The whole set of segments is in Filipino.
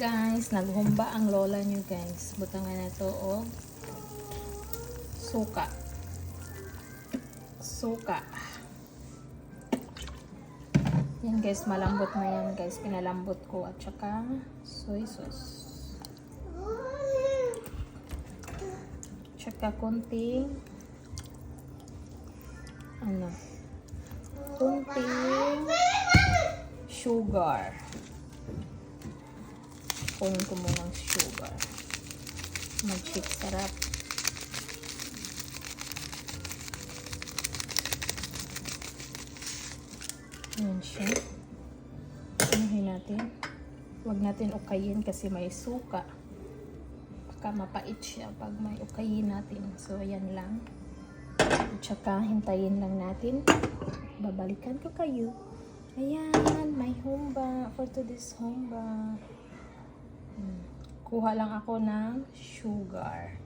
guys, naghumba ang lola nyo guys. Butangan na to o suka. Suka. Yan guys, malambot na yan guys. Pinalambot ko at saka soy sauce. Tsaka konting konting sugar. Kunin ko muna ng sugar. Mag-shake sarap. Ayan siya. Anuhin natin. Huwag natin ukayin kasi may suka. Baka mapait siya pag may ukayin natin. So, ayan lang. At saka, hintayin lang natin. Babalikan ko kayo. Ayan, may humba for today's humba. Kuha lang ako ng sugar.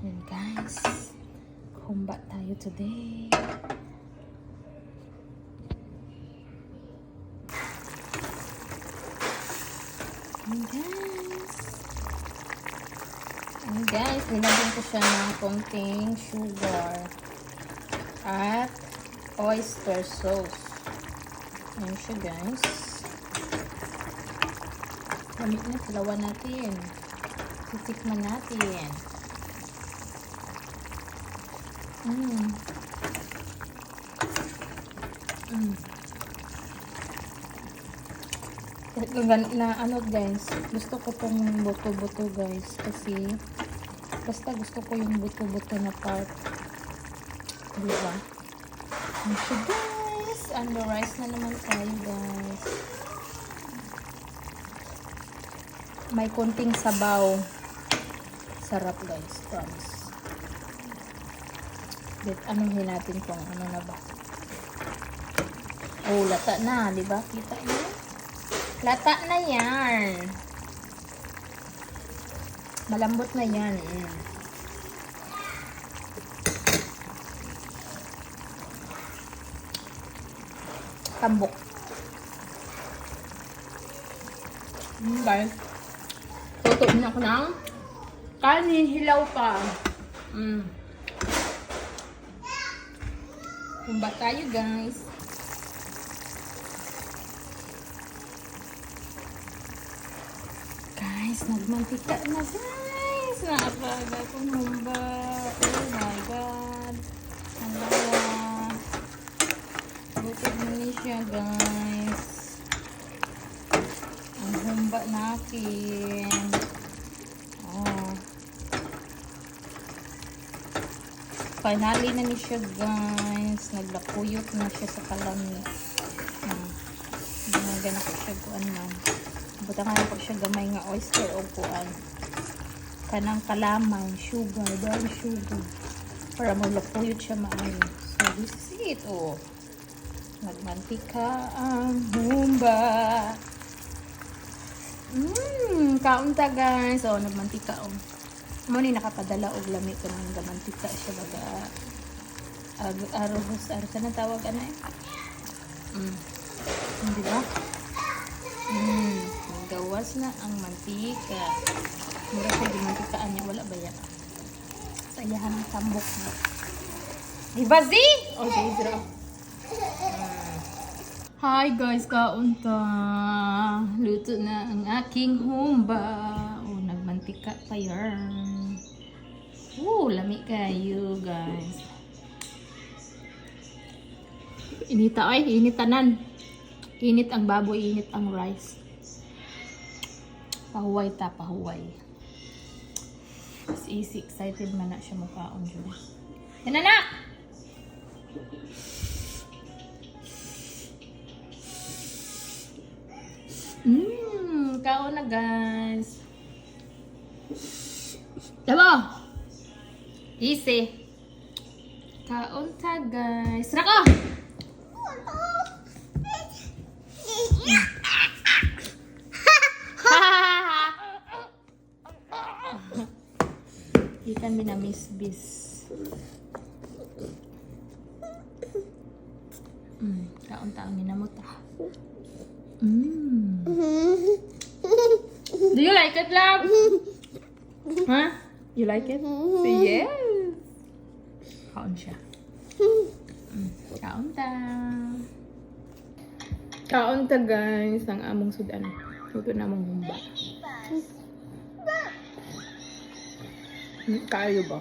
Ayan guys. Humba tayo today. Ayan guys. Ayan guys, nilagyan ko siya ng konting sugar at oyster sauce. Ayan siya guys. Lamig na, silawan natin. Titikman natin. Na ano guys, gusto ko tong buto-buto guys. Kasi, basta gusto ko yung buto-buto na part. Diba? Ayan siya guys. Ano, rice na naman tayo guys. May konting sabaw. Sarap guys, promise. Anuhin natin kung ano na ba. Oh, lata na, di ba? Kita niyo? Lata na yan. Malambot na yan. Tambok. Guys. Tutuin ako ng kanin, hilaw pa. Humba tayo guys. Guys, nagmantika na guys. Nakapaga akong humba. Oh my god. Ang lawa. Butog na niya siya guys. Ang humba natin. Finally na ni siya guys. Naglakuyot na siya sa kalami. Ganagan ako siya kuan man. Butangan ako siya gamay nga oyster o kuan. Kanang kalaman, sugar, brown sugar. Para maglakuyot siya maayo. So this is it oh. Nagmantika ang humba. Kaunta guys. Oh, nagmantika oh. Mo ni nakapadala og lami ko ng gamantika siya baga arroz ka na tawag ano eh. Di ba? Gawas na ang mantika. Mura siya di mantikaan niya. Wala ba yan? Sayahan ng tambok na. Di ba Z? Okay, zero. Hi guys, kaunta. Luto na ang aking humba. Oh, nagmantika pa yan. Lami kayo guys. Inita ay, initanan. Init ang baboy, init ang rice. Pahuway ta, pahuway. It's easy, excited man na siya mukhaon dyan. Yan na! Kaon na guys. Diba? Easy. Kaon ta guys. Rako! Ikan binamisbis. Kaon taon ni namot ah. like it, love? Huh? You like it? Say yes. Kaon siya. Kaon ta. Kaon ta guys ng among sudan. Luto na among humba. Kayo ba?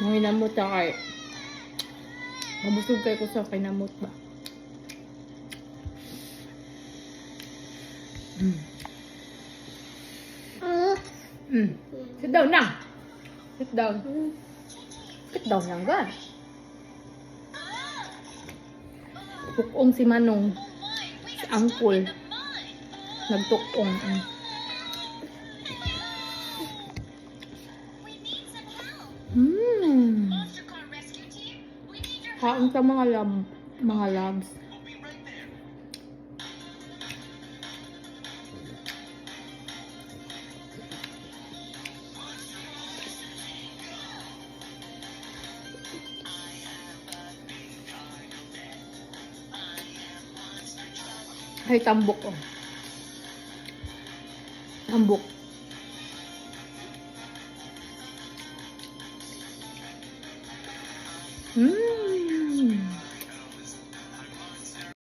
Manginamot na kay. Mabusog kayo ko sa kinamot ba? Sit down na. Sit down. Sit down lang ba? Tukong si Manong. Si Uncle. Nagtukong. Kaon sa mga labs. Ay, tambok oh. Tambok.